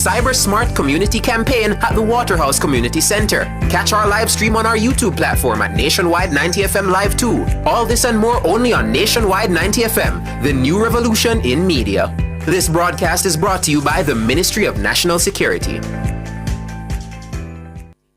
Cyber Smart Community Campaign at the Waterhouse Community Center. Catch our live stream on our YouTube platform at Nationwide 90FM Live 2. All this and more only on Nationwide 90FM, the new revolution in media. This broadcast is brought to you by the Ministry of National Security.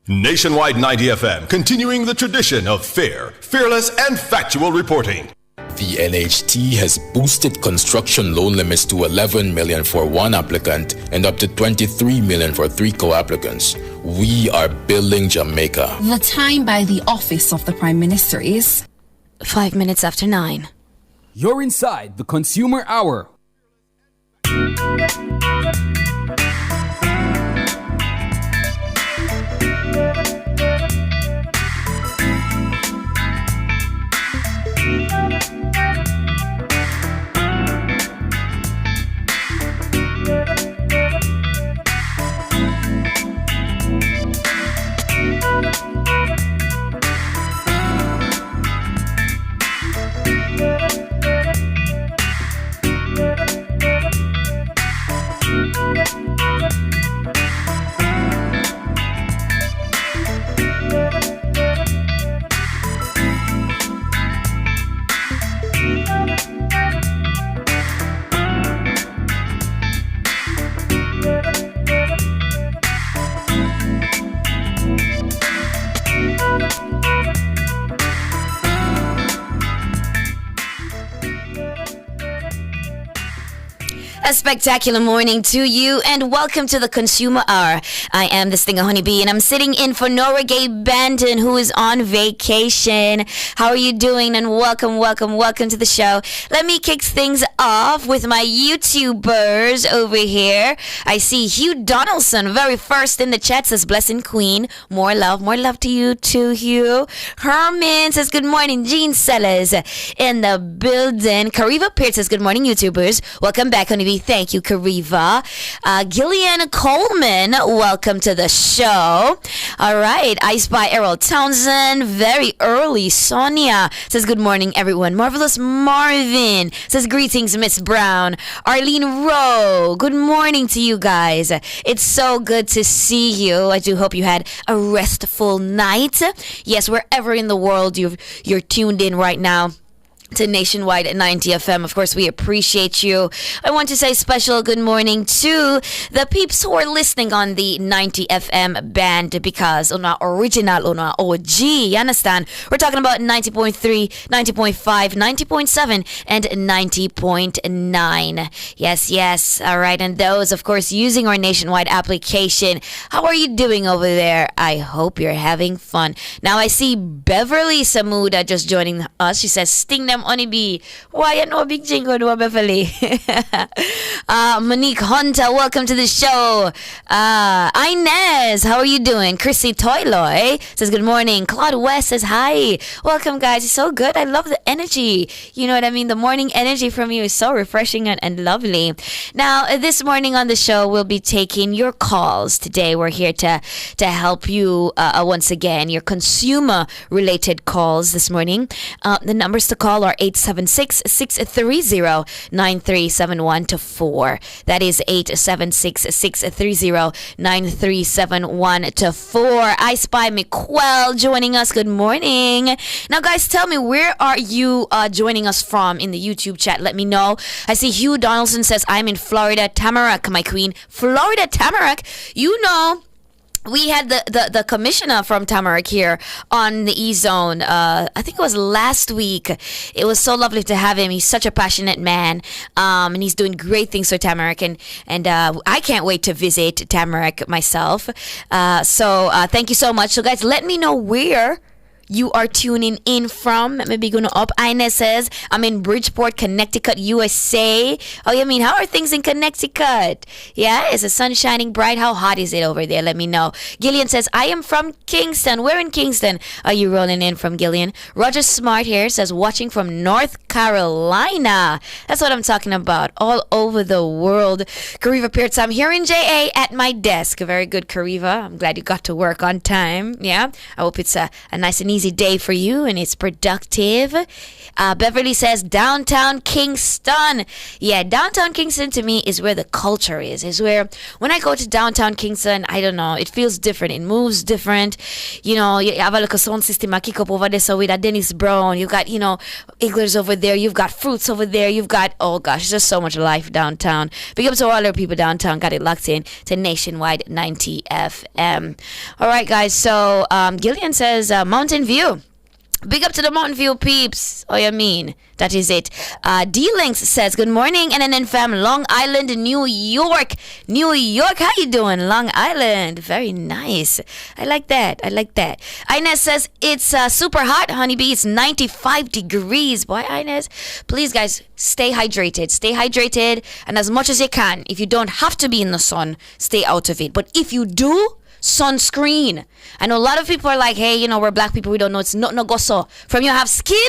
Nationwide 90FM, continuing the tradition of fair, fearless, and factual reporting. The NHT has boosted construction loan limits to 11 million for one applicant and up to 23 million for 3 co-applicants. We are building Jamaica. The time by the office of the Prime Minister is 5 minutes after 9. You're inside the Consumer Hour. A spectacular morning to you and welcome to the Consumer Hour. I am the Stinger Honeybee and I'm sitting in for Nora Gay Banton, who is on vacation. How are you doing? And welcome to the show. Let me kick things off with my YouTubers over here. I see Hugh Donaldson, very first in the chat, says Blessing Queen. More love to you too, Hugh. Herman says good morning. Gene Sellers in the building. Kariva Pierce says good morning, YouTubers. Welcome back, Honeybee. Thank you, Kariva. Gillian Coleman, welcome to the show. All right, I Spy Errol Townsend, very early. Sonia says good morning, everyone. Marvelous Marvin says greetings, Miss Brown. Arlene Rowe, good morning to you guys. It's so good to see you. I do hope you had a restful night. Yes, wherever in the world you're tuned in right now to Nationwide at 90 FM. Of course, we appreciate you. I want to say special good morning to the peeps who are listening on the 90 FM band, because on our original, on our OG, you understand? We're talking about 90.3, 90.5, 90.7, and 90.9. Yes. All right. And those, of course, using our Nationwide application. How are you doing over there? I hope you're having fun. Now, I see Beverly Samuda just joining us. She says, sting them Honeybee. Why you know big jingle do Beverly? Monique Hunter, welcome to the show. Inez, how are you doing? Chrissy Toyloy says good morning. Claude West says hi. Welcome, guys. It's so good. I love the energy. You know what I mean? The morning energy from you is so refreshing and lovely. Now, this morning on the show, we'll be taking your calls. Today, we're here to help you once again, your consumer-related calls this morning. The numbers to call are 876-630-9371 to 4. That is 876-630-9371 to 4. I Spy McQuell joining us. Good morning. Now, guys, tell me, where are you joining us from in the YouTube chat? Let me know. I see Hugh Donaldson says, I'm in Florida. Tamarack, my queen. Florida, Tamarack. You know, we had the commissioner from Tamarack here on the E-Zone. I think it was last week. It was so lovely to have him. He's such a passionate man, and he's doing great things for Tamarack. And I can't wait to visit Tamarack myself. So thank you so much. So, guys, let me know where you are tuning in from. Maybe going up. Inez says, I'm in Bridgeport, Connecticut, USA. Oh, you mean, how are things in Connecticut? Yeah, is the sun shining bright? How hot is it over there? Let me know. Gillian says, I am from Kingston. Where in Kingston are you rolling in from, Gillian? Roger Smart here says, watching from North Carolina. That's what I'm talking about. All over the world. Kariva Pierce, I'm here in JA at my desk. Very good, Kariva. I'm glad you got to work on time. Yeah, I hope it's a nice and easy day for you and it's productive. Beverly says downtown Kingston. Yeah, downtown Kingston to me is where the culture is where when I go to downtown Kingston, I don't know, it feels different. It moves different. You know, you have a little sound system I kick up over there. So with a Dennis Brown, you've got, you know, Igglers over there. You've got Fruits over there. You've got, oh gosh, there's just so much life downtown. Big up to all our people downtown. Got it locked in to Nationwide 90 FM. All right, guys. So Gillian says Mountain View. Big up to the Mountain View peeps. Oh, you mean? That is it. D-Links says, good morning, and fam, Long Island, New York. New York, how you doing? Long Island. Very nice. I like that. Inez says, it's super hot, honeybee. It's 95 degrees. Boy, Inez, please, guys, stay hydrated. Stay hydrated, and as much as you can. If you don't have to be in the sun, stay out of it. But if you do, sunscreen. I know a lot of people are like, hey, you know, we're black people, we don't know. It's not no go so. From you have skin,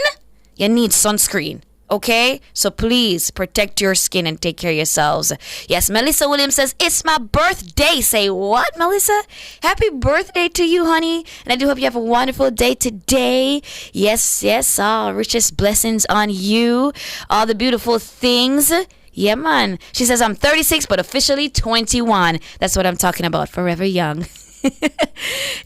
you need sunscreen. Okay? So please protect your skin and take care of yourselves. Yes, Melissa Williams says, it's my birthday. Say what, Melissa? Happy birthday to you, honey. And I do hope you have a wonderful day today. Yes, richest blessings on you. All the beautiful things. Yeah, man. She says, I'm 36, but officially 21. That's what I'm talking about. Forever young.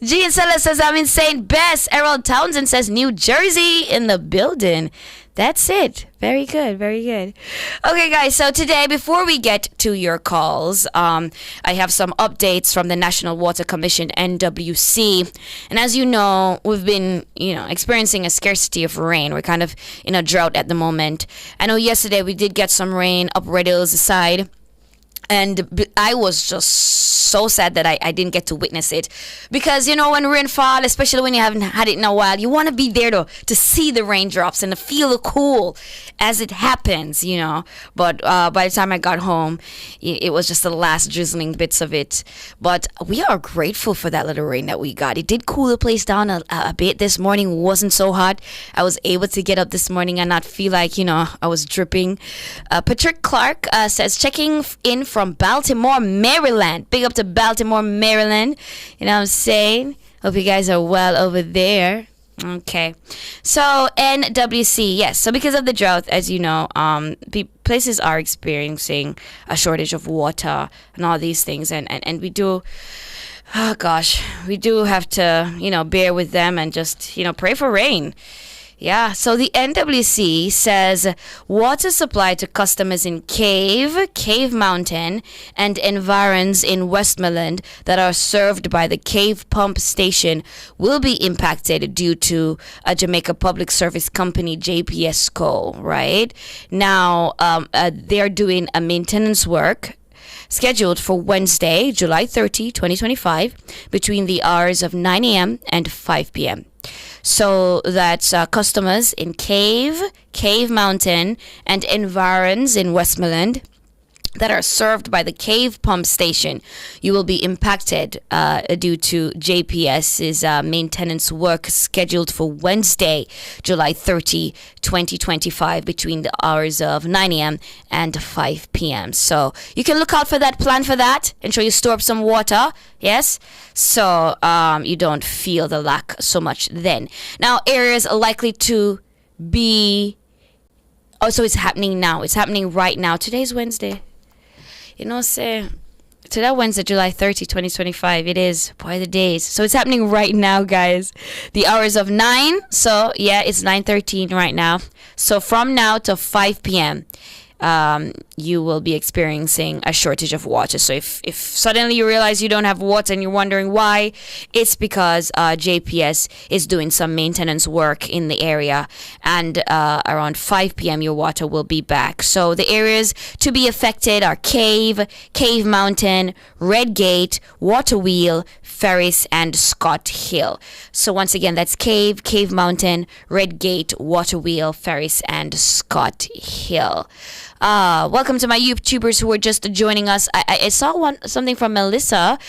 Jean Sella says, I'm in St. Bess. Errol Townsend says, New Jersey in the building. That's it. Very good. Okay, guys. So today, before we get to your calls, I have some updates from the National Water Commission, NWC. And as you know, we've been, experiencing a scarcity of rain. We're kind of in a drought at the moment. I know yesterday we did get some rain up Red Hills side. And I was just so sad that I didn't get to witness it. Because, when rain fall, especially when you haven't had it in a while, you want to be there to see the raindrops and to feel the cool as it happens, But by the time I got home, it was just the last drizzling bits of it. But we are grateful for that little rain that we got. It did cool the place down a bit this morning. It wasn't so hot. I was able to get up this morning and not feel like, I was dripping. Patrick Clark says, checking in from Baltimore, Maryland. Big up to Baltimore, Maryland. You know what I'm saying? Hope you guys are well over there. Okay. So, NWC, yes. So, because of the drought, as you know, places are experiencing a shortage of water and all these things. And we do, we do have to, bear with them and just, pray for rain. Yeah, so the NWC says water supply to customers in Cave Mountain, and environs in Westmoreland that are served by the Cave Pump Station will be impacted due to a Jamaica Public Service Company, JPSCo, right? Now, they're doing a maintenance work scheduled for Wednesday, July 30, 2025, between the hours of 9 a.m. and 5 p.m. So that's customers in Cave Mountain, and environs in Westmoreland that are served by the Cave Pump Station. You will be impacted due to JPS's maintenance work scheduled for Wednesday, July 30, 2025, between the hours of 9 a.m. and 5 p.m. So you can look out for that, plan for that, ensure you store up some water, yes, so you don't feel the lack so much then. Now, areas are likely to be... Oh, so it's happening now. It's happening right now. Today's Wednesday. Today Wednesday, July 30, 2025. It is, boy, the days. So it's happening right now, guys. The hours of 9. So, yeah, it's 9:13 right now. So from now to 5 p.m., you will be experiencing a shortage of water. So if suddenly you realize you don't have water and you're wondering why, it's because JPS is doing some maintenance work in the area, and around 5 p.m. your water will be back. So the areas to be affected are Cave Mountain, Red Gate, Water Wheel, Ferris, and Scott Hill. So once again, that's Cave Mountain, Red Gate, Water Wheel, Ferris, and Scott Hill. Welcome to my YouTubers who are just joining us. I saw something from Melissa.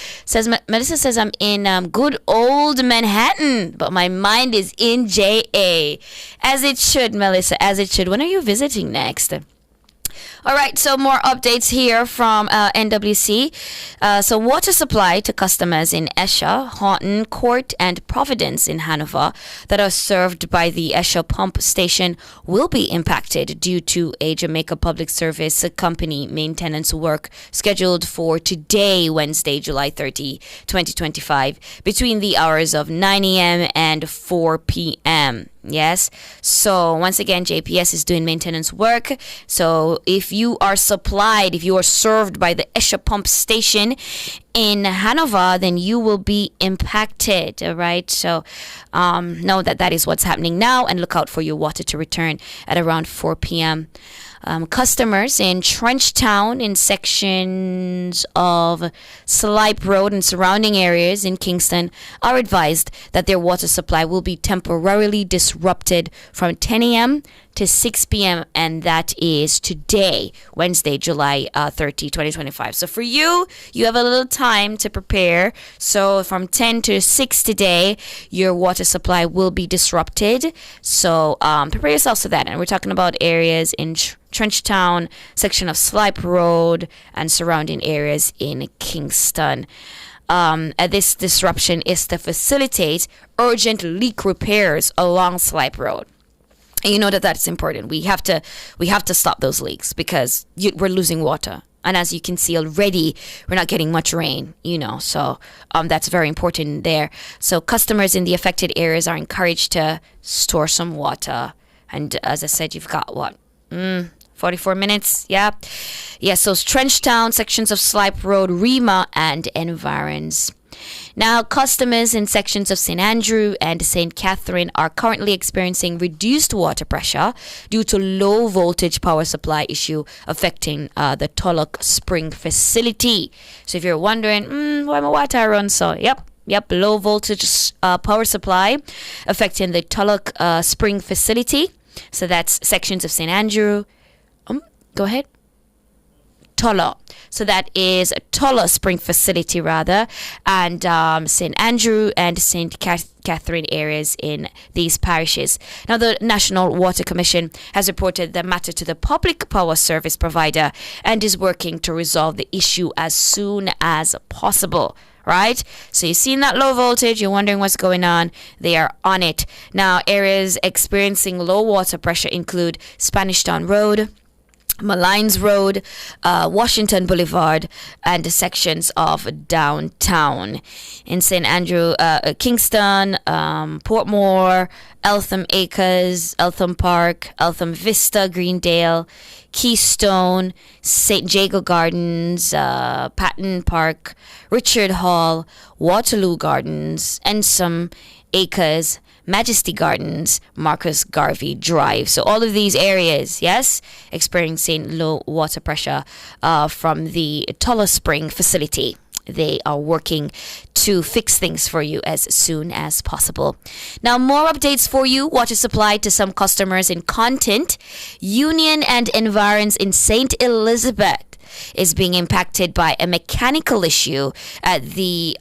Melissa says I'm in good old Manhattan, but my mind is in JA. As it should, Melissa, as it should. When are you visiting next? All right, so more updates here from NWC. So water supply to customers in Esher, Horton, Court, and Providence in Hanover that are served by the Esher pump station will be impacted due to a Jamaica Public Service Company maintenance work scheduled for today, Wednesday, July 30, 2025, between the hours of 9 a.m. and 4 p.m. Yes. So once again, JPS is doing maintenance work. So if you are served by the Esher pump station in Hanover, then you will be impacted. All right. So know that is what's happening now, and look out for your water to return at around 4 p.m. Customers in Trenchtown in sections of Slipe Road and surrounding areas in Kingston are advised that their water supply will be temporarily disrupted from 10 a.m. to 6 p.m. and that is today, Wednesday, July 30, 2025. So for you have a little time to prepare. So from 10 to 6 today, your water supply will be disrupted. So prepare yourselves for that. And we're talking about areas in Trenchtown, section of Slipe Road, and surrounding areas in Kingston. This disruption is to facilitate urgent leak repairs along Slipe Road. And you know that's important. We have to stop those leaks because we're losing water. And as you can see already, we're not getting much rain, so that's very important there. So customers in the affected areas are encouraged to store some water. And as I said, you've got 44 minutes. Yeah. So Trenchtown, sections of Slipe Road, Rima, and environs. Now, customers in sections of St. Andrew and St. Catherine are currently experiencing reduced water pressure due to low voltage power supply issue affecting the Tulloch Spring facility. So if you're wondering, why my water run so? Yep, low voltage power supply affecting the Tulloch Spring facility. So that's sections of St. Andrew. Go ahead. Tulloch. So that is Tulloch Spring facility rather, and St. Andrew and St. Catherine areas in these parishes. Now, the National Water Commission has reported the matter to the public power service provider and is working to resolve the issue as soon as possible. Right? So you've seen that low voltage, you're wondering what's going on. They are on it. Now, areas experiencing low water pressure include Spanish Town Road, Malines Road, Washington Boulevard, and the sections of downtown. In St. Andrew, Kingston, Portmore, Eltham Acres, Eltham Park, Eltham Vista, Greendale, Keystone, St. Jago Gardens, Patton Park, Richard Hall, Waterloo Gardens, Ensom Acres, Majesty Gardens, Marcus Garvey Drive. So all of these areas, yes, experiencing low water pressure from the Tulloch Spring facility. They are working to fix things for you as soon as possible. Now, more updates for you. Water supply to some customers in Content, Union, and environs in St. Elizabeth is being impacted by a mechanical issue at the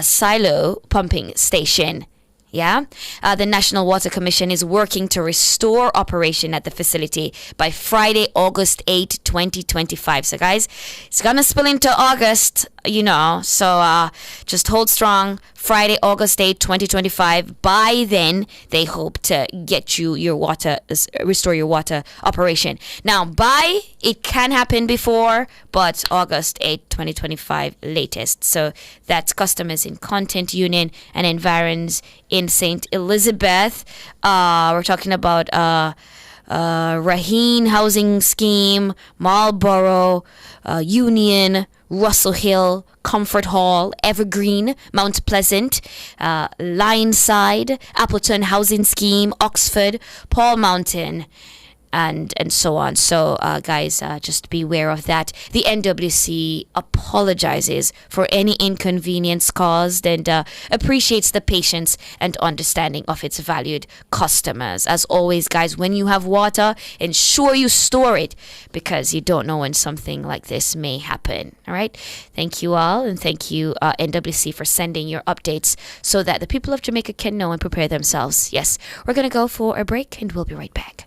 Silo pumping station. The National Water Commission is working to restore operation at the facility by Friday, August 8, 2025. So, guys, it's going to spill into August, so just hold strong. Friday, August 8, 2025. By then, they hope to get you your water, restore your water operation. Now, it can happen before, but August 8, 2025 latest. So that's customers in Content, Union, and environs in St. Elizabeth. We're talking about Raheen Housing Scheme, Marlborough, Union, Russell Hill, Comfort Hall, Evergreen, Mount Pleasant, Lionside, Appleton Housing Scheme, Oxford, Paul Mountain, and so on. So, guys, just beware of that. The NWC apologizes for any inconvenience caused and appreciates the patience and understanding of its valued customers. As always, guys, when you have water, ensure you store it because you don't know when something like this may happen. All right? Thank you all, and thank you, NWC, for sending your updates so that the people of Jamaica can know and prepare themselves. Yes, we're going to go for a break, and we'll be right back.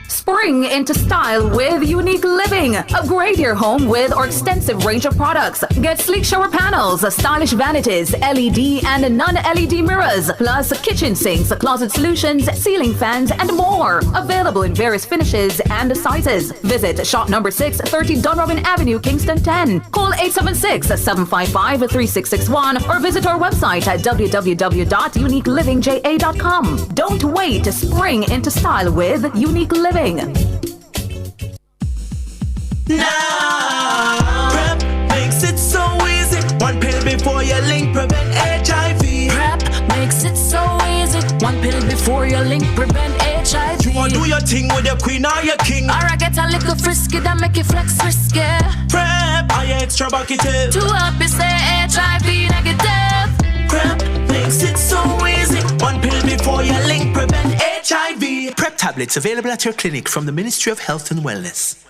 Spring into style with Unique Living. Upgrade your home with our extensive range of products. Get sleek shower panels, stylish vanities, LED and non-LED mirrors, plus kitchen sinks, closet solutions, ceiling fans, and more. Available in various finishes and sizes. Visit shop number 630 Dunrobin Avenue, Kingston 10. Call 876-755-3661 or visit our website at www.uniquelivingja.com. Don't wait to spring into style with Unique Living. Now, PrEP makes it so easy. One pill before you link, prevent HIV. PrEP makes it so easy. One pill before you link, prevent HIV. You want to do your thing with your queen or your king? Or I get a little frisky that make you flex risky. PrEP, are you extra bucketed? To help you stay HIV negative. PrEP makes it so easy. One pill before you link, prevent HIV. PrEP tablets available at your clinic from the Ministry of Health and Wellness.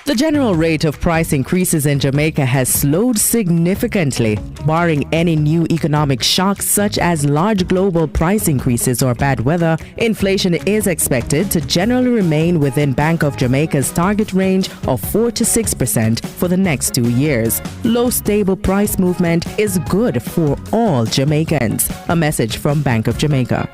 The general rate of price increases in Jamaica has slowed significantly, barring any new economic shocks such as large global price increases or bad weather. Inflation is expected to generally remain within Bank of Jamaica's target range of 4 to 6% for the next 2 years. Low stable price movement is good for all Jamaicans. A message from Bank of Jamaica.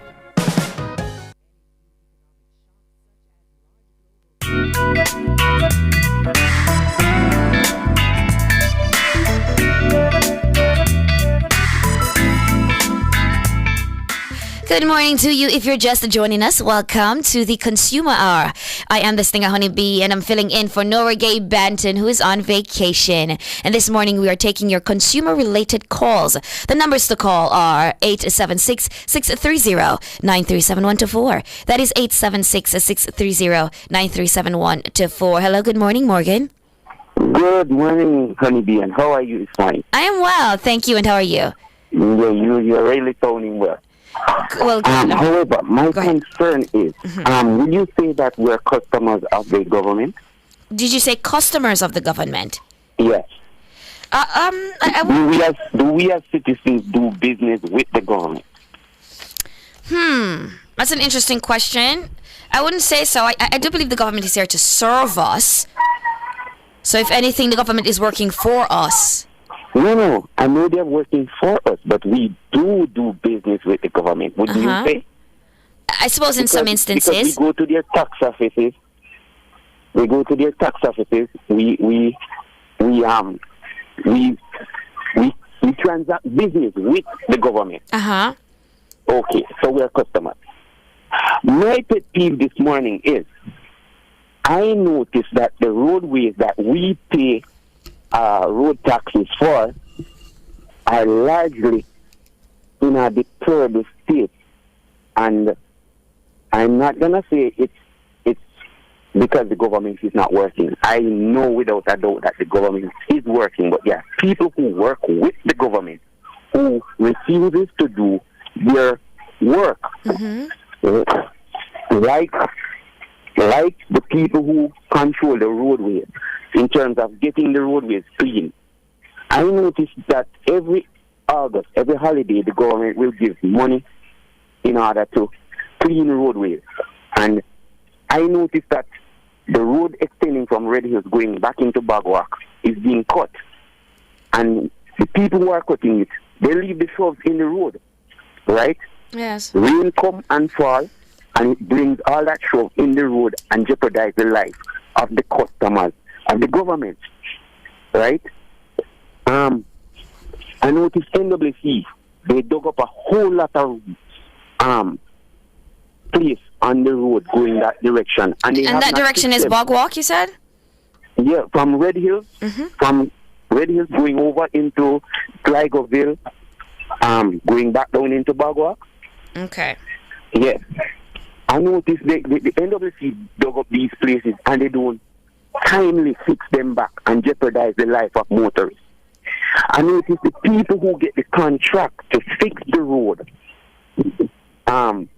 Good morning to you. If you're just joining us, welcome to the Consumer Hour. I am the Stinger Honeybee, and I'm filling in for Nora Gay Banton, who is on vacation. And this morning, we are taking your consumer-related calls. The numbers to call are 876-630-937124. That is 876-630-937124. Hello, good morning, Morgan. Good morning, Honeybee, and how are you this morning? I am well, thank you, and how are you? Yeah, you're really sounding well. Well, however, my concern is, will you say that we're customers of the government? Did you say customers of the government? Yes. Do we as citizens do business with the government? That's an interesting question. I wouldn't say so. I do believe the government is here to serve us. So if anything, the government is working for us. No. I know they're working for us, but we do business with the government. Would you say? I suppose in some instances. Because we go to their tax offices. We transact business with the government. Okay, so we're customers. My pet peeve this morning is I noticed that the roadways that we pay road taxes for are largely in a deplorable state, and I'm not gonna say it's because the government is not working. I know without a doubt that the government is working, but there are people who work with the government who refuses to do their work, like the people who control the roadways in terms of getting the roadways clean. I noticed that every August, every holiday, the government will give money in order to clean roadways. And I noticed that the road extending from Red Hills going back into Bagwalk is being cut. And the people who are cutting it, they leave the shrubs in the road, right? Yes. Rain come and fall, and it brings all that shrub in the road and jeopardize the life of the customers of the government, right? I noticed NWC, they dug up a whole lot of place on the road going that direction. And that direction is Bagwalk, you said? Yeah, from Red Hills, from Red Hills going over into Sligoville, going back down into Bagwalk. Okay. Yeah. I noticed the NWC dug up these places and they don't kindly fix them back and jeopardize the life of motorists. I noticed the people who get the contract to fix the road, to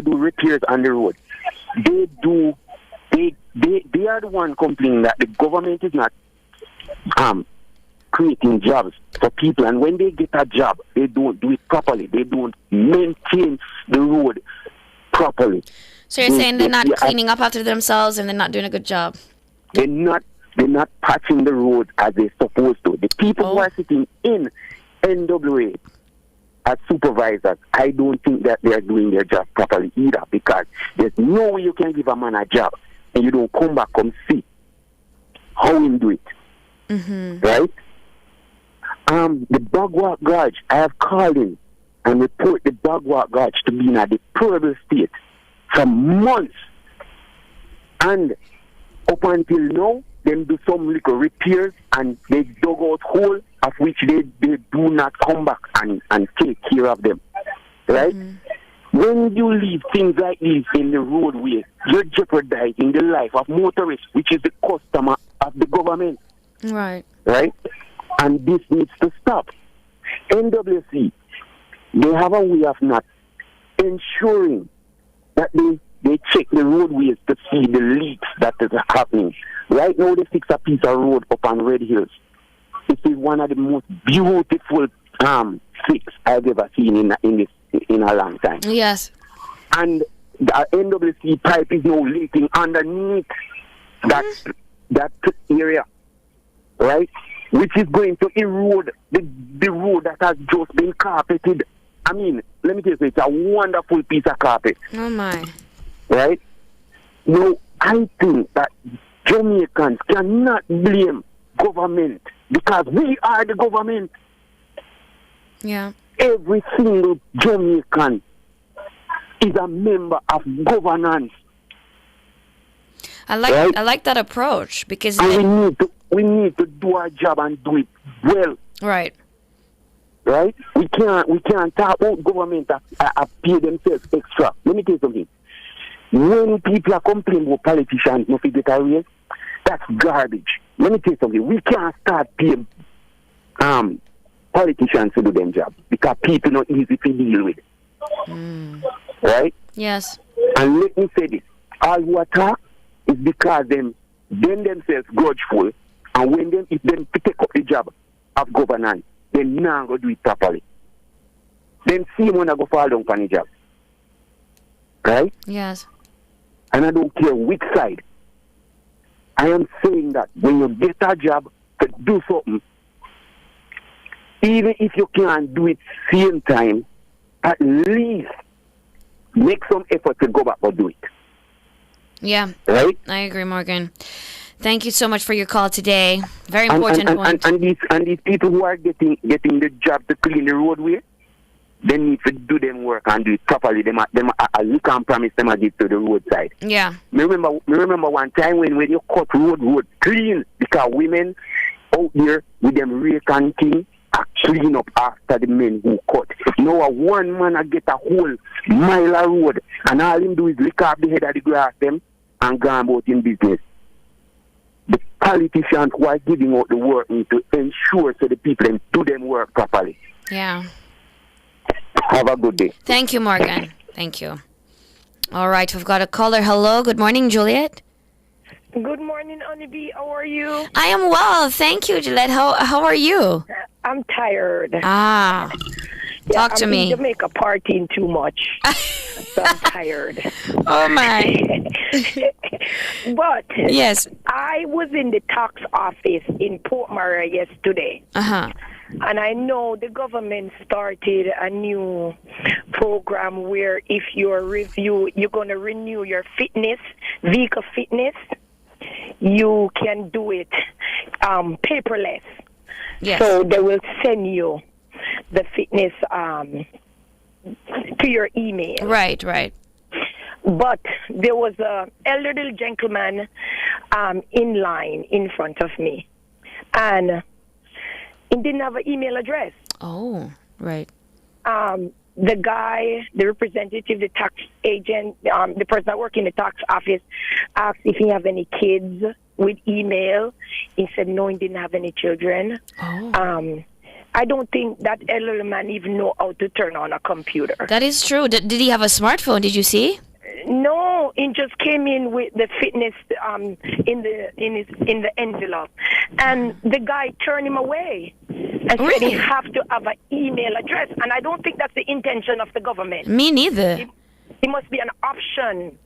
do repairs on the road, they are the one complaining that the government is not creating jobs for people, and when they get a job, they don't do it properly. They don't maintain the road properly. So you're saying they're not cleaning up after themselves and they're not doing a good job? They're not patching the road as they're supposed to. The people who are sitting in NWA as supervisors, I don't think that they're doing their job properly either, because there's no way you can give a man a job and you don't come back and see how him do it. Right? The Bagwalk Gorge, I have called in and report the Bagwalk Gorge to be in a deplorable state for months. And up until now, them do some little repairs and they dug out hole of which they do not come back and take care of them. Right? When you leave things like these in the roadway, you're jeopardizing the life of motorists, which is the customer of the government. Right. Right? And this needs to stop. NWC, they have a way of not ensuring that they check the roadways to see the leaks that is happening. Right now, they fix a piece of road up on Red Hills. It is one of the most beautiful fix I've ever seen in a long time. Yes. And the NWC pipe is now leaking underneath that area, right? Which is going to erode the road that has just been carpeted. I mean, let me tell you, it's a wonderful piece of carpet. Oh, my. Right? Now, I think that Jamaicans cannot blame government, because we are the government. Yeah. Every single Jamaican is a member of governance. I like that approach, because we need to do our job and do it well. Right. Right? We can't talk about government that pay themselves extra. Let me tell you something. When people are complaining about politicians not get a raise, that's garbage. Let me tell you something. We can't start paying politicians to do their job, because people not easy to deal with. Right? Yes. And let me say this. All who attack is because them themselves grudgeful, and when if them take up the job of governance, they're not going to do it properly. Then see when I go fall down on the job. Right? Yes. And I don't care which side. I am saying that when you get a job to do something, even if you can't do it same time, at least make some effort to go back and do it. Yeah. Right? I agree, Morgan. Thank you so much for your call today. Very important point. And these people who are getting the job to clean the roadway, they need to do them work and do it properly. You can't promise them a give to the roadside. Yeah. Me remember one time when you cut road clean, because women out there with them rake and thing are clean up after the men who cut. Now one man I get a whole mile of road, and all him do is lick off the head of the grass them and go about in business. The politicians who are giving out the work need to ensure so the people can do them work properly. Yeah. Have a good day. Thank you, Morgan. Thank you. All right, we've got a caller. Hello. Good morning, Juliet. Good morning, Honeybee. How are you? I am well. Thank you, Juliet. How are you? I'm tired. Talk to me. I'm in Jamaica partying too much. So I'm tired. Oh, my. But yes, I was in the tax office in Port Maria yesterday. And I know the government started a new program where if you're going to renew your vehicle fitness, you can do it paperless. Yes. So they will send you the fitness to your email. Right. But there was an elderly gentleman in line in front of me. And he didn't have an email address. Oh, right. The guy, the representative, the tax agent, the person that works in the tax office asked if he have any kids with email. He said no, he didn't have any children. Oh. I don't think that elderly man even know how to turn on a computer. That is true. Did he have a smartphone? Did you see? No, no, he just came in with the fitness in the envelope, and the guy turned him away and said he have to have an email address, and I don't think that's the intention of the government. Me neither. It must be an option,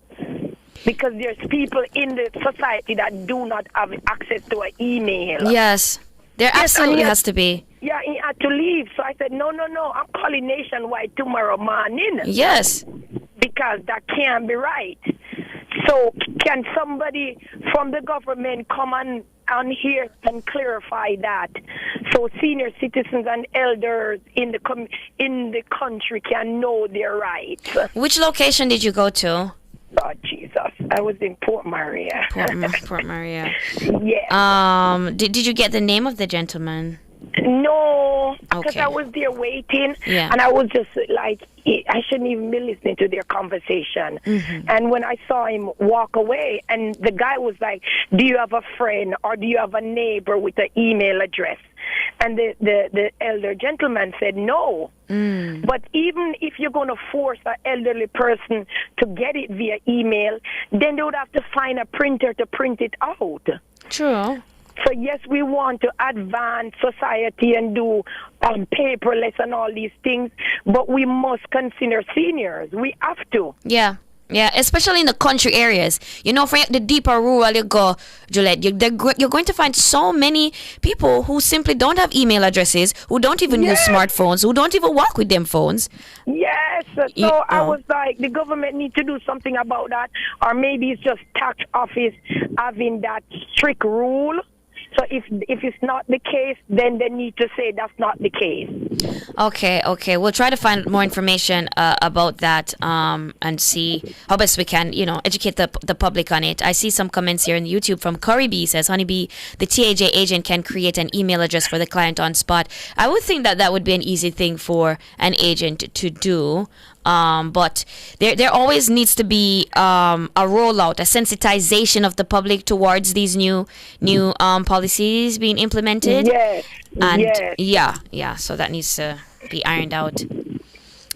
because there's people in the society that do not have access to an email. Yes, there absolutely has to be. Yeah, he had to leave. So I said, no, I'm calling Nationwide tomorrow morning. Yes. Because that can't be right. So can somebody from the government come on here and clarify that, so senior citizens and elders in the country can know their rights? Which location did you go to? Oh, Jesus. I was in Port Maria. Port Maria. Yeah. Did you get the name of the gentleman? No, because Okay. I was there waiting, Yeah. and I was just like, I shouldn't even be listening to their conversation. Mm-hmm. And when I saw him walk away, and the guy was like, do you have a friend or do you have a neighbor with an email address? And the elder gentleman said no. But even if you're going to force an elderly person to get it via email, then they would have to find a printer to print it out. True. So yes, we want to advance society and do paperless and all these things, but we must consider seniors. We have to. Yeah, especially in the country areas. You know, for the deeper rural you go, Juliet, you're going to find so many people who simply don't have email addresses, who don't even use smartphones, who don't even work with them phones. Yes, so I was like, the government needs to do something about that, or maybe it's just tax office having that strict rule. So if it's not the case, then they need to say that's not the case. Okay. We'll try to find more information about that and see how best we can, educate the public on it. I see some comments here on YouTube from Curry B. Says, Honeybee, the TAJ agent can create an email address for the client on spot. I would think that would be an easy thing for an agent to do. But there always needs to be a rollout, a sensitization of the public towards these new policies being implemented. Yes. And yes. yeah. So that needs to be ironed out.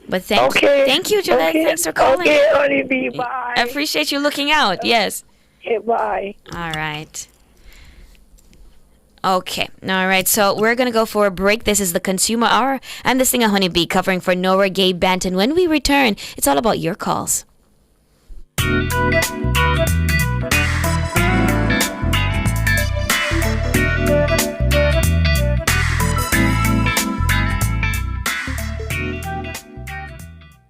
But thank you, Juliet. Okay. Thanks for calling. Okay, Olivia, bye. I appreciate you looking out. Yes. Okay, bye. All right. Okay. All right. So we're going to go for a break. This is the Consumer Hour. I'm the singer Honeybee, covering for Nora Gay Banton. When we return, it's all about your calls.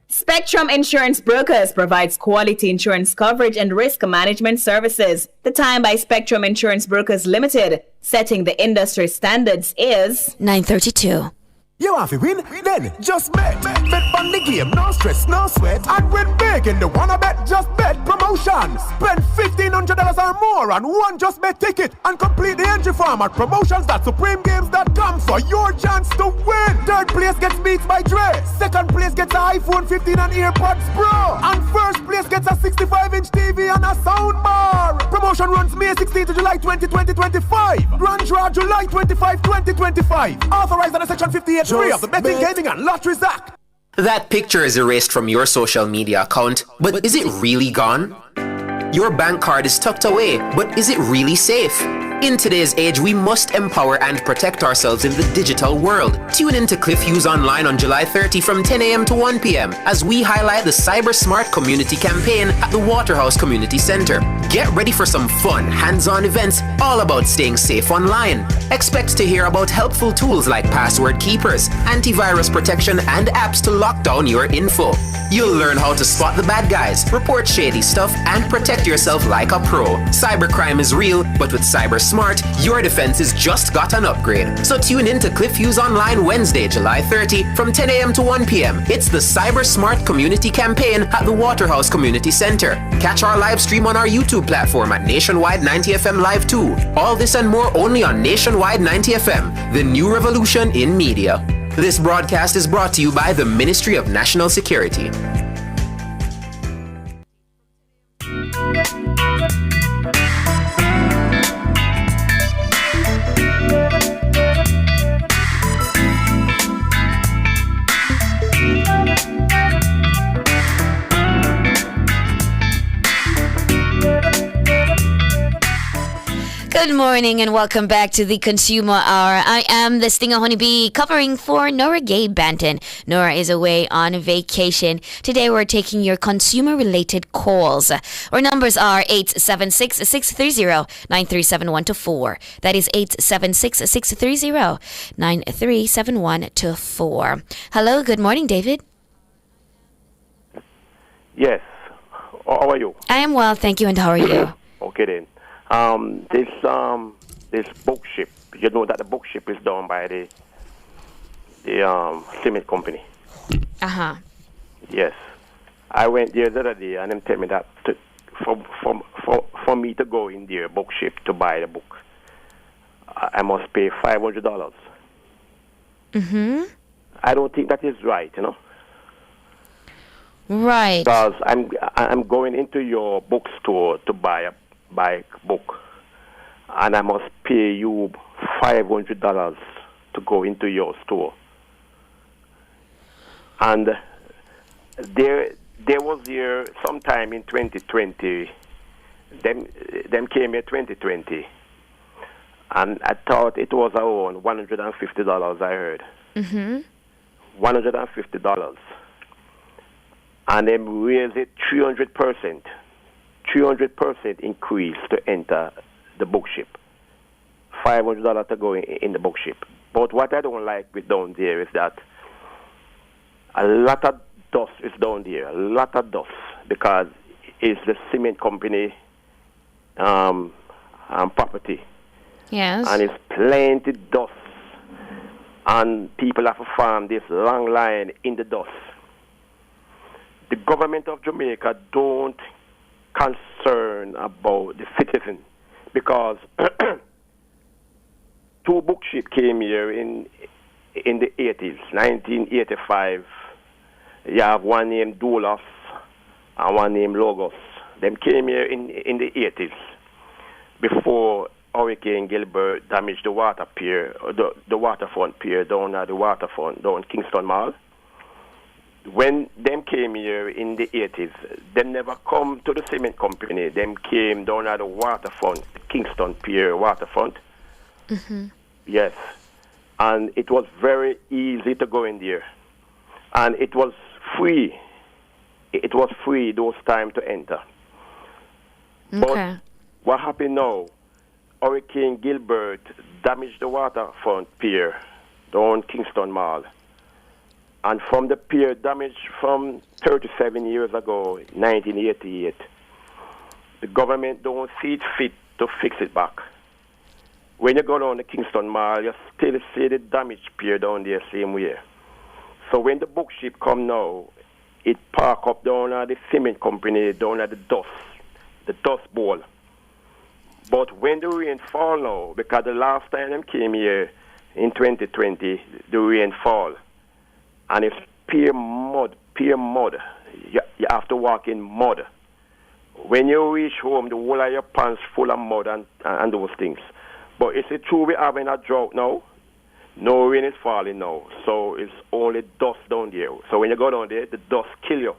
Spectrum Insurance Brokers provides quality insurance coverage and risk management services. The time by Spectrum Insurance Brokers Limited, setting the industry standards, is 9:32. You have to win, then just bet. Bet on the game, no stress, no sweat. And win big in the Wanna Bet Just Bet promotion. Spend $1,500 or more on one Just Bet ticket and complete the entry form at promotions.supremegames.com for your chance to win. Third place gets Beats by Dre. Second place gets an iPhone 15 and AirPods Pro. And first place gets a 65-inch TV and a soundbar. Promotion runs May 16 to July 20, 2025. Grand draw July 25, 2025. Authorized under Section 58. Of the Betting, Gaming and Lotteries Act. That picture is erased from your social media account, but is it really gone? Your bank card is tucked away, but is it really safe? In today's age, we must empower and protect ourselves in the digital world. Tune in to Cliff Hughes Online on July 30 from 10 a.m. to 1 p.m. as we highlight the Cyber Smart Community Campaign at the Waterhouse Community Center. Get ready for some fun, hands-on events all about staying safe online. Expect to hear about helpful tools like password keepers, antivirus protection, and apps to lock down your info. You'll learn how to spot the bad guys, report shady stuff, and protect yourself like a pro. Cybercrime is real, but with Cyber Smart, your defense has just got an upgrade. So tune in to Cliff Hughes Online Wednesday, July 30 from 10 a.m. to 1 p.m. It's the Cyber Smart Community Campaign at the Waterhouse Community Center. Catch our live stream on our YouTube platform at Nationwide 90 FM Live 2. All this and more only on Nationwide 90 FM, the new revolution in media. This broadcast is brought to you by the Ministry of National Security. Good morning and welcome back to the Consumer Hour. I am the Stinger Honeybee covering for Nora Gay Banton. Nora is away on vacation. Today we're taking your consumer-related calls. Our numbers are 876-630-9371-4. That is 876-630-9371-4. Hello, good morning, David. Yes. How are you? I am well, thank you, and how are you? Okay then. This book ship, you know that the book ship is done by the cement company. Uh-huh. Yes. I went there the other day and them tell me that for me to go in their book ship to buy the book, I must pay $500. Mm-hmm. I don't think that is right, you know. Right. Because I'm going into your bookstore to buy a book, and I must pay you $500 to go into your store. And there was here sometime in 2020. Them came here 2020, and I thought it was around $150. I heard. Mm-hmm. $150, and then raised it 300%. 300% increase to enter the book ship. $500 to go in the book ship. But what I don't like with down there is that a lot of dust is down there. A lot of dust, because it's the cement company property. Yes. And it's plenty dust. And people have to farm this long line in the dust. The government of Jamaica don't concern about the citizen, because two book ships came here in the 80s, 1985. You have one named Doulos and one named Logos. Them came here in the 80s before Hurricane Gilbert damaged the water pier, the waterfront pier down at the waterfront down Kingston Mall. When them came here in the 80s, them never come to the cement company. Them came down at the waterfront, Kingston Pier waterfront. Mm-hmm. Yes. And it was very easy to go in there. And it was free. It was free those time to enter. Okay. But what happened now? Hurricane Gilbert damaged the waterfront pier down Kingston Mall. And from the pier damaged from 37 years ago, 1988, the government don't see it fit to fix it back. When you go down the Kingston Mall, you still see the damaged pier down there same way. So when the book ship come now, it park up down at the cement company, down at the dust bowl. But when the rain fall now, because the last time them came here in 2020, the rain fall. And it's pure mud. You have to walk in mud. When you reach home, the whole of your pants full of mud and those things. But is it true we're having a drought now? No rain is falling now. So it's only dust down there. So when you go down there, the dust kill you.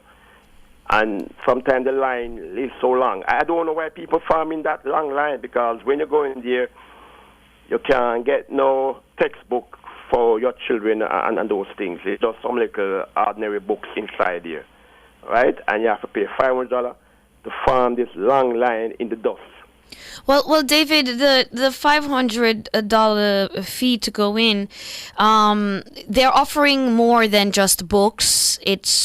And sometimes the line is so long. I don't know why people farm in that long line, because when you go in there, you can't get no textbook for your children and those things. It's just some little ordinary books inside here, right? And you have to pay $500 to farm this long line in the dust. Well, David, the $500 fee to go in, they're offering more than just books.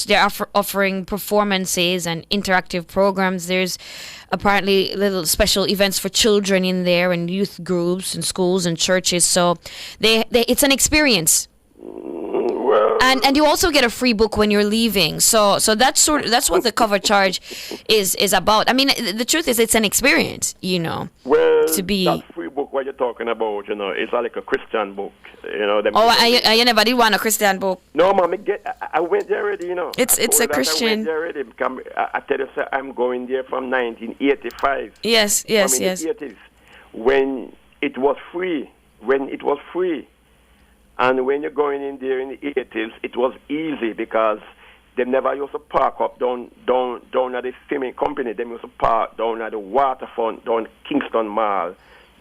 They're offering performances and interactive programs. There's apparently little special events for children in there, and youth groups and schools and churches. So it's an experience. And you also get a free book when you're leaving. So that's what the cover charge is about. I mean, the truth is, it's an experience, you know. Well, to be that free book what you're talking about, you know, it's like a Christian book, you know. I never did want a Christian book. No, Mom, I went there already, you know. It's a Christian. I went there already. I tell you, sir, I'm going there from 1985. Yes. The 80s, when it was free. And when you're going in there in the 80s, it was easy because they never used to park up down at the cement company. They used to park down at the waterfront, down Kingston Mall,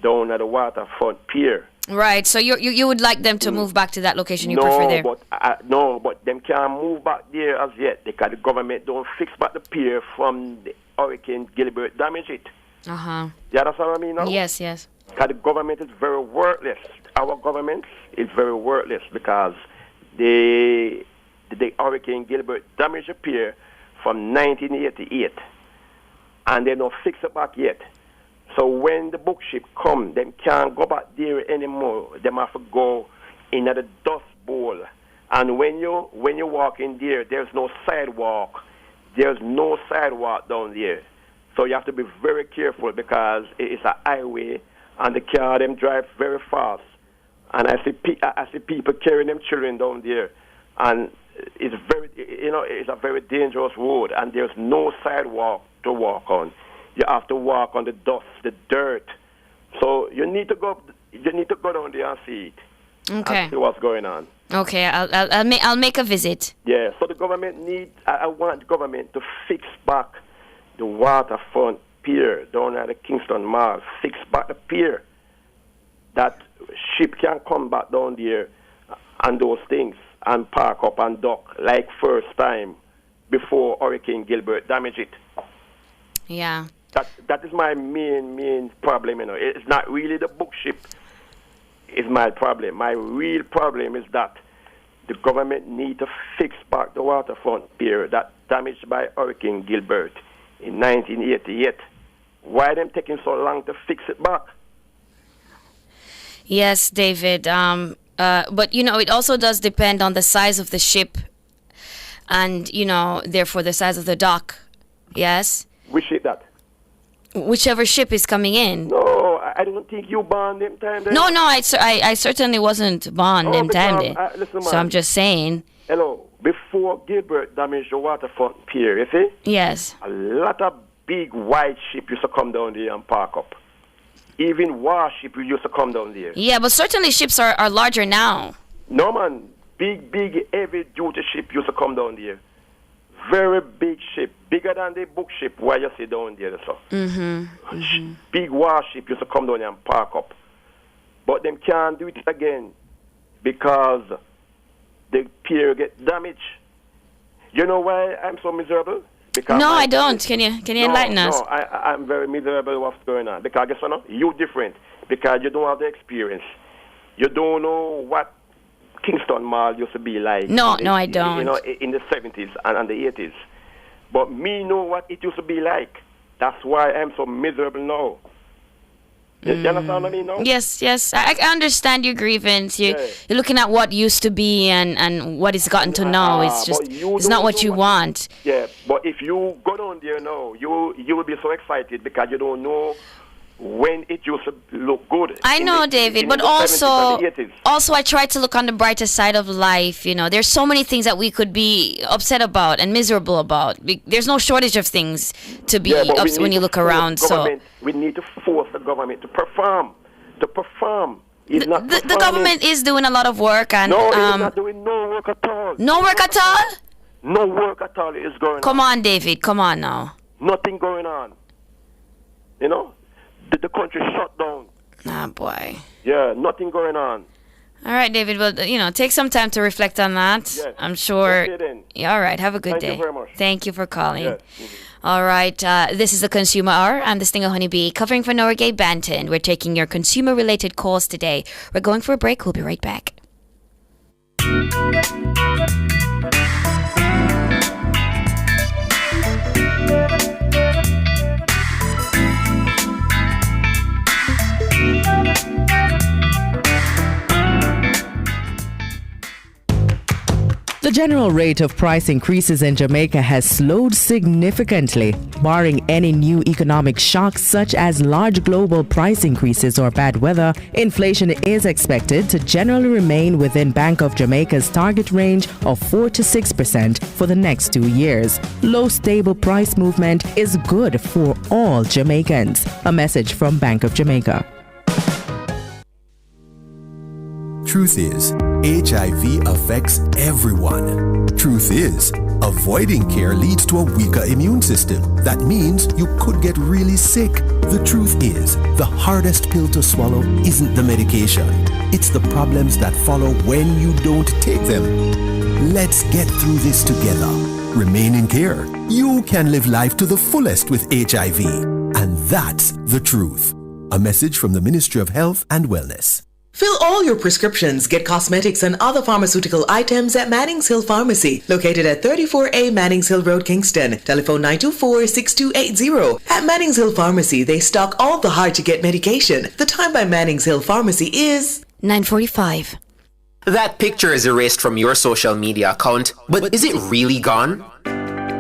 down at the waterfront pier. Right. So you would like them to move back to that location you prefer there? But them can't move back there as yet because the government don't fix back the pier from the Hurricane Gilbert damage it. Uh-huh. You understand what I mean now? Yes, yes. Because the government is very worthless. Our government is very worthless because the Hurricane Gilbert damaged the pier from 1988 and they don't fix it back yet. So when the book ship come, them can't go back there anymore. Them have to go in the dust bowl. And when you walk in there, there's no sidewalk. There's no sidewalk down there. So you have to be very careful because it's a highway and the car them drive very fast. And I see people carrying them children down there, and it's it's a very dangerous road, and there's no sidewalk to walk on. You have to walk on the dust, the dirt. So you need to go down there and see it. Okay. And see what's going on. Okay, I'll make a visit. Yeah. So the government I want the government to fix back the waterfront pier down at the Kingston Mall. Fix back the pier. That ship can come back down there and those things and park up and dock like first time before Hurricane Gilbert damaged it. Yeah. That is my main problem. It's not really the book ship is my problem. My real problem is that the government need to fix back the waterfront pier that damaged by Hurricane Gilbert in 1988. Why them taking so long to fix it back? Yes, David. But it also does depend on the size of the ship, and therefore the size of the dock. Yes. Which ship that? Whichever ship is coming in. No, I don't think you bond them time. No, I certainly wasn't bond them time. So I'm just saying. Hello, before Gilbert damaged the waterfront pier, you see? Yes. A lot of big white ship used to come down there and park up. Even warship used to come down there. Yeah, but certainly ships are larger now. No, man. Big, heavy-duty ship used to come down there. Very big ship. Bigger than the book ship where you see down there. So. Mm-hmm. Big warship used to come down there and park up. But them can't do it again because the pier get damaged. You know why I'm so miserable? Because no, I don't. Can you enlighten us? No, I'm very miserable what's going on. Because guess what? You different. Because you don't have the experience. You don't know what Kingston Mall used to be like. No, I don't. In the 70s and the 80s. But me know what it used to be like. That's why I'm so miserable now. You understand what I mean now? Yes. I understand your grievance. You're looking at what used to be and what it's gotten to now. It's just, it's not what you want. Yeah, but if you go down there now, you will be so excited because you don't know when it used to look good. I know, David, but also I try to look on the brighter side of life. There's so many things that we could be upset about and miserable about. There's no shortage of things to be upset when you look around. So we need to force the government to perform. The government is doing a lot of work, and no, it's not doing no work at all. No work at all? No work at all is going on. Come on, David. Come on now. Nothing going on. The country shut down. Ah, boy. Yeah, nothing going on. All right, David. Well, take some time to reflect on that. Yes. I'm sure. Okay, then. Yeah, all right. Have a good day. Thank you very much. Thank you for calling. Yes. All right. This is the Consumer Hour. I'm the Stinger Honeybee, covering for Nora Gay Banton. We're taking your consumer-related calls today. We're going for a break. We'll be right back. The general rate of price increases in Jamaica has slowed significantly, barring any new economic shocks such as large global price increases or bad weather. Inflation is expected to generally remain within Bank of Jamaica's target range of 4 to 6% for the next 2 years. Low stable price movement is good for all Jamaicans. A message from Bank of Jamaica. Truth is, HIV affects everyone. Truth is, avoiding care leads to a weaker immune system. That means you could get really sick. The truth is, the hardest pill to swallow isn't the medication. It's the problems that follow when you don't take them. Let's get through this together. Remain in care. You can live life to the fullest with HIV. And that's the truth. A message from the Ministry of Health and Wellness. Fill all your prescriptions, get cosmetics and other pharmaceutical items at Mannings Hill Pharmacy, located at 34A Mannings Hill Road, Kingston. Telephone 924-6280. At Mannings Hill Pharmacy, they stock all the hard-to-get medication. The time by Mannings Hill Pharmacy is 9:45. That picture is erased from your social media account, but is it really gone?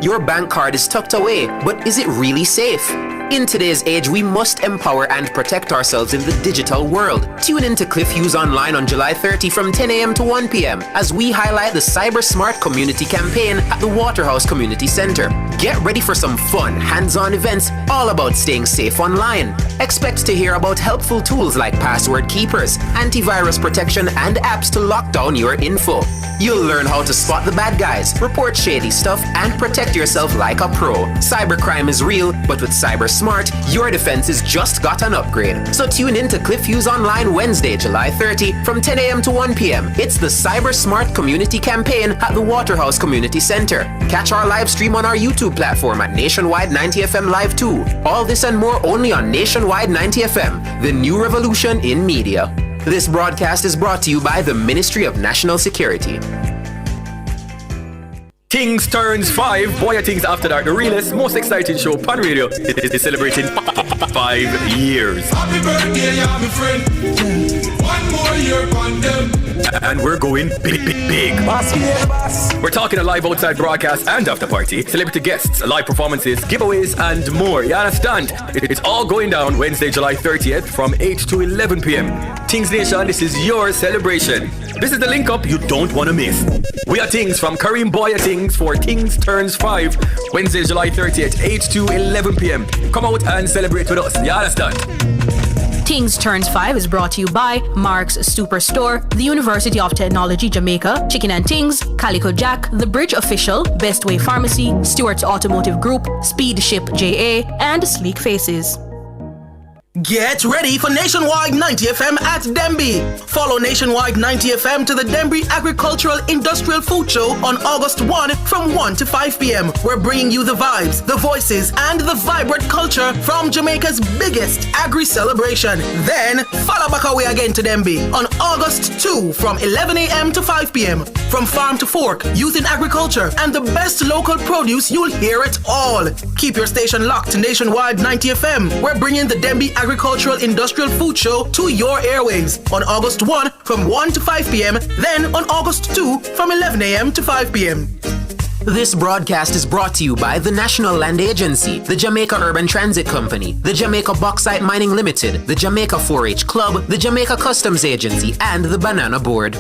Your bank card is tucked away, but is it really safe? In today's age, we must empower and protect ourselves in the digital world. Tune in to Cliff Hughes Online on July 30 from 10 a.m. to 1 p.m. as we highlight the Cyber Smart Community Campaign at the Waterhouse Community Center. Get ready for some fun, hands-on events all about staying safe online. Expect to hear about helpful tools like password keepers, antivirus protection, and apps to lock down your info. You'll learn how to spot the bad guys, report shady stuff, and protect yourself like a pro. Cybercrime is real, but with Cyber Smart, your defenses just got an upgrade. So tune in to Cliff Hughes Online Wednesday, July 30 from 10 a.m. to 1 p.m. It's the Cyber Smart Community Campaign at the Waterhouse Community Center. Catch our live stream on our YouTube platform at Nationwide 90 FM Live 2. All this and more only on Nationwide 90 FM, the new revolution in media. This broadcast is brought to you by the Ministry of National Security. Things turns 5. Boy Things After Dark, the realest, most exciting show on radio, is celebrating 5 years. Happy birthday, yeah, my friend. One more year on them. And we're going big. We're talking a live outside broadcast and after party, celebrity guests, live performances, giveaways, and more. You understand? It's all going down Wednesday, July 30th from 8 to 11 p.m. Things Nation, this is your celebration. This is the link up you don't want to miss. We are Things from Kareem Boya Things for Things Turns 5, Wednesday, July 30th, 8 to 11 p.m. Come out and celebrate with us. You understand? Things Turns 5 is brought to you by Mark's Superstore, the University of Technology Jamaica, Chicken and Things, Calico Jack, The Bridge Official, Best Way Pharmacy, Stewart's Automotive Group, Speed Ship JA, and Sleek Faces. Get ready for Nationwide 90 FM at Denby. Follow Nationwide 90 FM to the Denby Agricultural Industrial Food Show on August 1 from 1 to 5 p.m. We're bringing you the vibes, the voices, and the vibrant culture from Jamaica's biggest agri-celebration. Then, follow back away again to Denby on August 2 from 11 a.m. to 5 p.m. From farm to fork, youth in agriculture, and the best local produce, you'll hear it all. Keep your station locked to Nationwide 90 FM. We're bringing the Denby Agricultural Industrial Food Show to your airwaves on August 1 from 1 to 5 p.m. Then on August 2 from 11 a.m. to 5 p.m. This broadcast is brought to you by the National Land Agency, the Jamaica Urban Transit Company, the Jamaica Bauxite Mining Limited, the Jamaica 4-H Club, the Jamaica Customs Agency, and the Banana Board.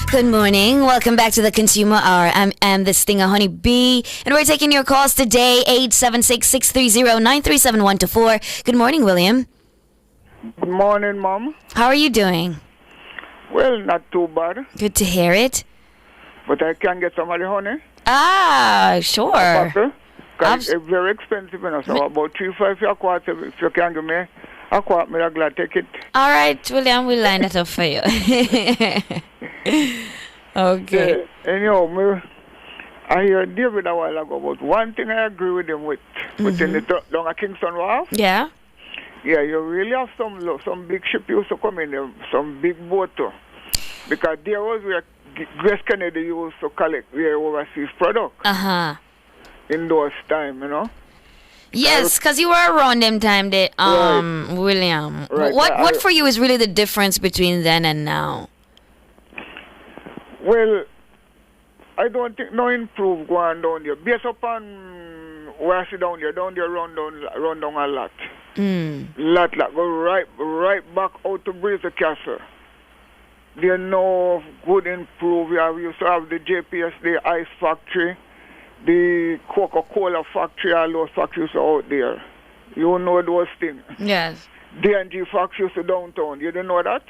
Good morning. Welcome back to the Consumer Hour. I'm the Stinger Honey Bee, and we're taking your calls today, 876-630-937124. Good morning, William. Good morning, Mom. How are you doing? Well, not too bad. Good to hear it. But I can get some of the honey. Ah, sure. It's very expensive, you know, so about 3-5 a quart. If you can give me a quart, I'm glad to take it. All right, William, we'll line it up for you. Okay. Anyhow, I heard David a while ago, but one thing I agree with him with, within the down at Kingston Wharf. Yeah. Yeah, you really have some big ship used to come in there, some big boat too. Because there was where Grace Kennedy used to collect their overseas product. In those time, you know. Yes, because you were around them time, right. William. Right. What for you is really the difference between then and now? Well, I don't think no improve going down there. Based upon where I sit down there run down a lot. Lot go right back out to Breezy Castle. There's no good improve. We used to have the JPS, the ice factory. the Coca-Cola factory, all those factories are out there. You know those things. Yes. D&G factories are downtown. You don't know that?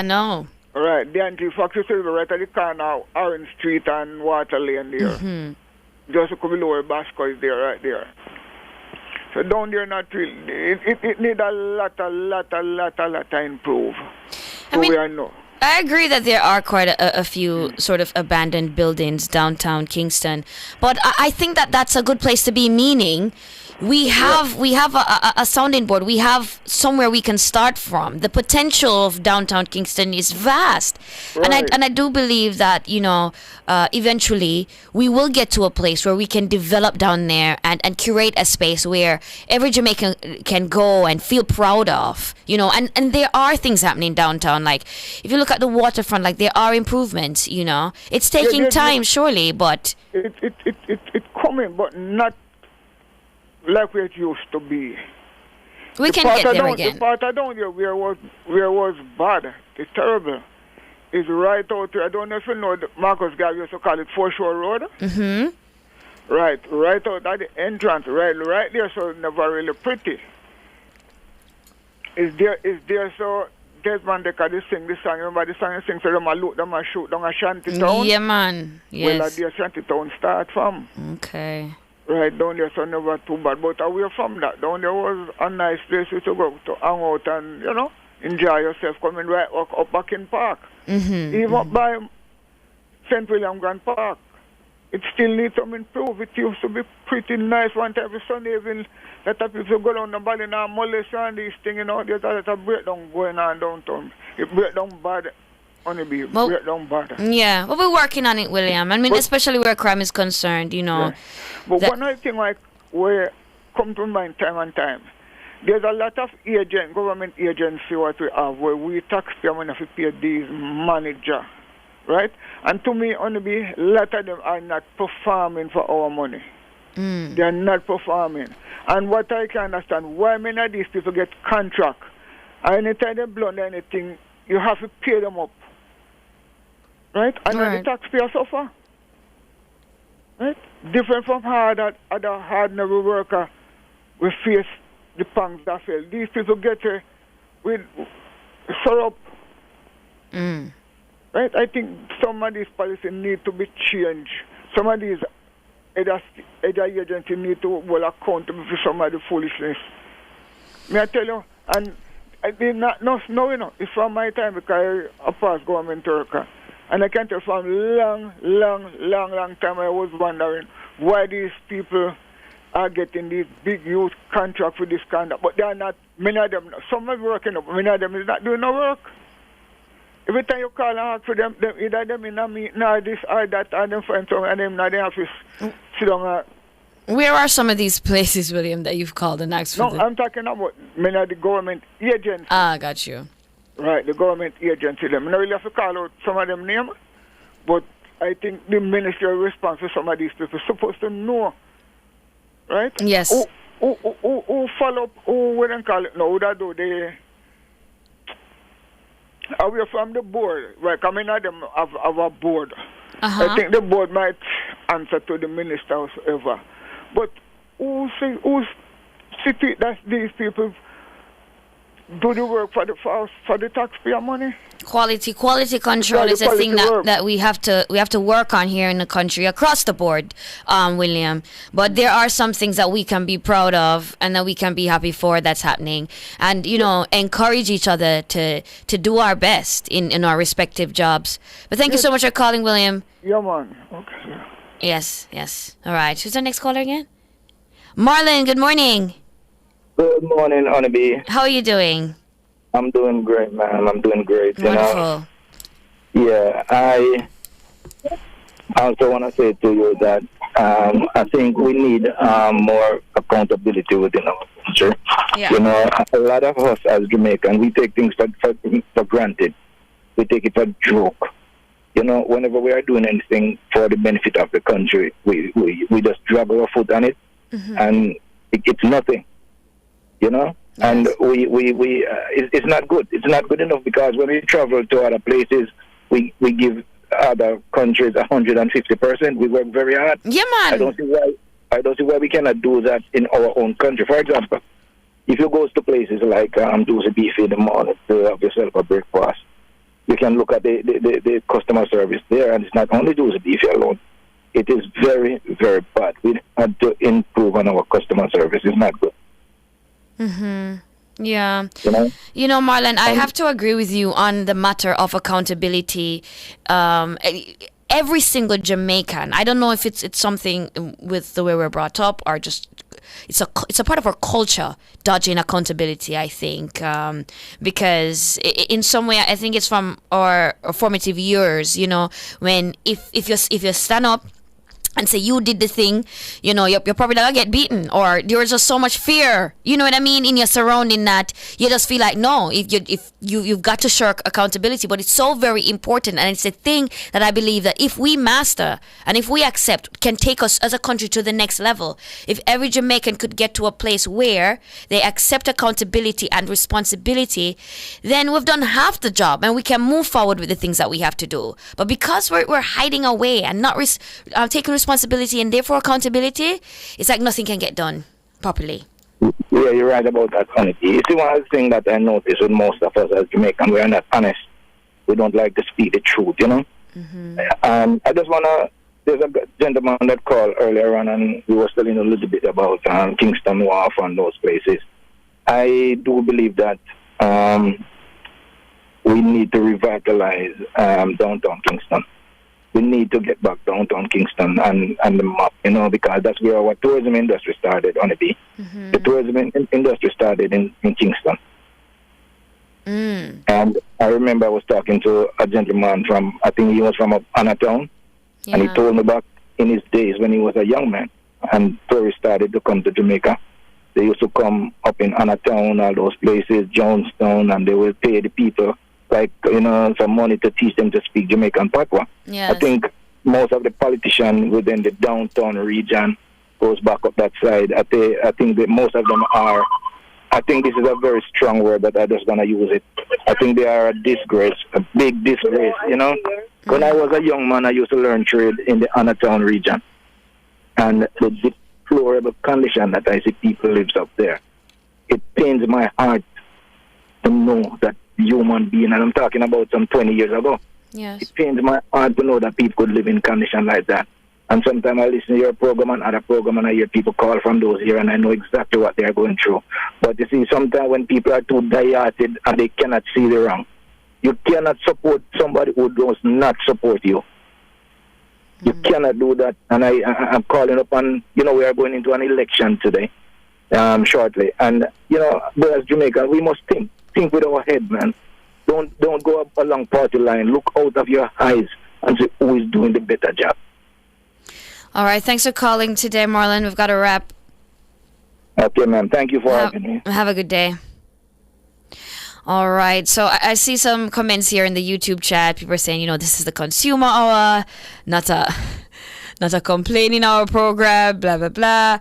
No. Right. D&G factories are right at the corner of Orange Street and Water Lane there. Mm-hmm. Just a couple lower Basco is there, right there. So down there, not really. It need a lot to improve. So we are know. I agree that there are quite a few sort of abandoned buildings downtown Kingston, but I think that that's a good place to be, meaning we have a sounding board. We have somewhere we can start from. The potential of downtown Kingston is vast. Right. And I do believe that, eventually we will get to a place where we can develop down there and curate a space where every Jamaican can go and feel proud of, and there are things happening downtown. Like if you look at the waterfront, like there are improvements, It's taking time, surely, but it's coming, but not like where it used to be. We can get there again. The part I don't know where was bad, it's terrible, is right out there. I don't know if you know, Marcus Garvey used to call it Foreshore Road. Mm-hmm. Right out at the entrance, right there, so never really pretty. Is there so Desmond Decker sing this song? Remember the song he sings, so them a look, them a shoot down a shanty town? Yeah, man. Yes. Well, there shanty town start from. Okay. Right down there, so never too bad. But away from that, down there was a nice place to go to hang out and, enjoy yourself, coming right up back in Park. Mm-hmm. Even by St. William Grand Park. It still needs some improve. It used to be pretty nice one time every Sunday, even that people go down the valley now, molest and these things, there's a lot of breakdown going on downtown. It break down bad. Break down bad. Yeah, well, we're working on it, William. I mean, especially where crime is concerned, Yeah. But one other thing where come to mind time and time, there's a lot of government agency what we have where we taxpayer money to pay these manager, right? And to me, only a lot of them are not performing for our money. They are not performing. And what I can understand, why many of these people get contract, and anytime they blunder anything, you have to pay them up. Right? And then the taxpayer suffer. Right? Different from other ordinary worker, we face the pangs that fail. These people get with syrup. Right? I think some of these policies need to be changed. Some of these either agency need to hold accountable for some of the foolishness. May I tell you? And I did not know, it's from my time because I passed government worker. And I can tell from long time I was wondering why these people are getting these big youth contracts for this kind of, but they are not, many of them, some are working up, many of them is not doing no work. Every time you call and ask for them either them in a meeting or this or that, or them find some of them in the office, sit down. Where are some of these places, William, that you've called and asked for them? No, I'm talking about many of the government agencies. Got you. Right, the government agency. Them. I don't really have to call out some of them names, but I think the ministry response for some of these people is supposed to know, right? Yes. Who follow up, who wouldn't call it, no, that do they, away from the board, right, coming at them of a board. I think the board might answer to the minister or whatever. But who's city that these people do the work for the taxpayer money? Quality control is a thing that we have to work on here in the country across the board, William. But there are some things that we can be proud of and that we can be happy for that's happening, and encourage each other to do our best in our respective jobs. But thank you so much for calling, William. Yeah, man. Okay. Yes. All right. Who's our next caller again? Marlon. Good morning. Good morning, Honeybee. How are you doing? I'm doing great, man. I'm doing great. Wonderful. Yeah, I also want to say to you that I think we need more accountability within our culture. Yeah. A lot of us as Jamaicans, we take things for granted. We take it for a joke. Whenever we are doing anything for the benefit of the country, we just drag our foot on it, and it's nothing. Yes. And we it's not good. It's not good enough because when we travel to other places, we give other countries 150%. We work very hard. Yeah, man. I don't see why we cannot do that in our own country. For example, if you go to places like Deuce Beef in the morning to have yourself a breakfast, you can look at the customer service there, and it's not only Deuce Beef alone. It is very, very bad. We have to improve on our customer service. It's not good. Yeah. You know, Marlon, I have to agree with you on the matter of accountability. Every single Jamaican, I don't know if it's something with the way we're brought up or just it's a part of our culture, dodging accountability, I think, because in some way I think it's from our formative years, you know, when if you stand up and say you did the thing, you know, you're probably gonna get beaten, or there's just so much fear, you know what I mean, in your surrounding that you just feel like no, if you've got to shirk accountability. But it's so very important, and it's a thing that I believe that if we master and if we accept, can take us as a country to the next level. If every Jamaican could get to a place where they accept accountability and responsibility, then we've done half the job and we can move forward with the things that we have to do. But because we're hiding away and not taking responsibility and therefore accountability, it's like nothing can get done properly. Yeah, you're right about that, honey. You see, one of the things that I notice with most of us as Jamaicans, we are not honest. We don't like to speak the truth, you know? I just want to, there's a gentleman that called earlier on, and we were telling a little bit about Kingston Wharf and those places. I do believe that we need to revitalize downtown Kingston. We need to get back downtown Kingston and the map, you know, because that's where our tourism industry started, Honeybee. The tourism industry started in Kingston. And I remember I was talking to a gentleman from, I think he was from Anatown, and he told me back in his days when he was a young man and tourists started to come to Jamaica. They used to come up in Anatown, all those places, Jonestown, and they will pay the people like, you know, some money to teach them to speak Jamaican patois. I think most of the politicians within the downtown region goes back up that side. I think that most of them are, I think this is a very strong word, but I'm just going to use it. I think they are a disgrace, a big disgrace, you know. When I was a young man, I used to learn trade in the Anatown region. And the deplorable condition that I see people lives up there, it pains my heart to know that human being, and I'm talking about some 20 years ago. It pains my heart to know that people could live in conditions like that. And sometimes I listen to your program and other program, and I hear people call from those here, and I know exactly what they're going through. But you see, sometimes when people are too dilated and they cannot see the wrong, you cannot support somebody who does not support you. You cannot do that. And I'm calling upon, you know, we are going into an election today, shortly. And, you know, as Jamaica, we must think with our head, man. Don't go up along party line. Look out of your eyes and see who is doing the better job. All right, thanks for calling today, Marlon. We've got to wrap. Okay, ma'am. Thank you for having me. Have a good day. All right, so I see some comments here in the YouTube chat. People are saying, you know, this is the consumer hour, not a complaining hour program, blah, blah, blah.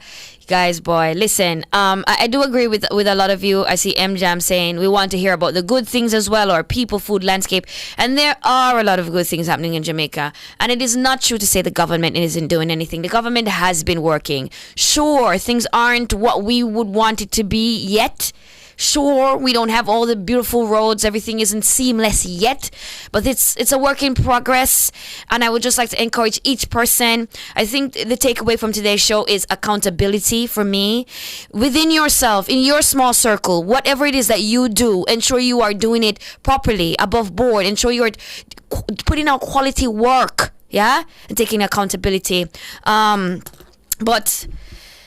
Guys, boy, listen, I do agree with a lot of you. I see M-Jam saying we want to hear about the good things as well, or people, food, landscape. And there are a lot of good things happening in Jamaica. And it is not true to say the government isn't doing anything. The government has been working. Sure, things aren't what we would want it to be yet. Sure, we don't have all the beautiful roads. Everything isn't seamless yet, but it's a work in progress. And I would just like to encourage each person. I think the takeaway from today's show is accountability for me. Within yourself, in your small circle, whatever it is that you do, ensure you are doing it properly, above board. Ensure you're putting out quality work, yeah? And taking accountability. But,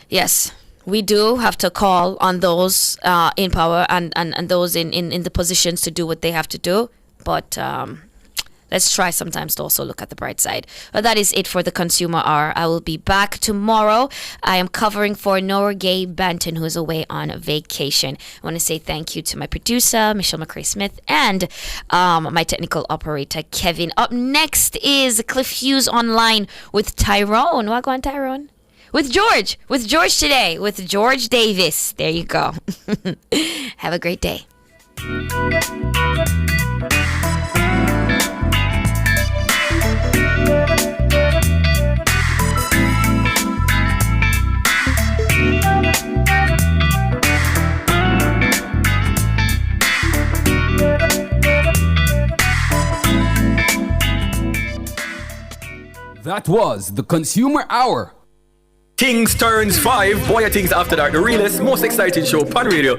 yes, we do have to call on those in power and those in the positions to do what they have to do. But let's try sometimes to also look at the bright side. But that is it for the Consumer Hour. I will be back tomorrow. I am covering for Norgay Banton, who is away on vacation. I want to say thank you to my producer, Michelle McCrae-Smith, and my technical operator, Kevin. Up next is Cliff Hughes Online with Tyrone. Wagwan, Tyrone. With George today, with George Davis. There you go. Have a great day. That was the Consumer Hour. Things turns 5. Boy, Things After Dark, the realest, most exciting show on radio.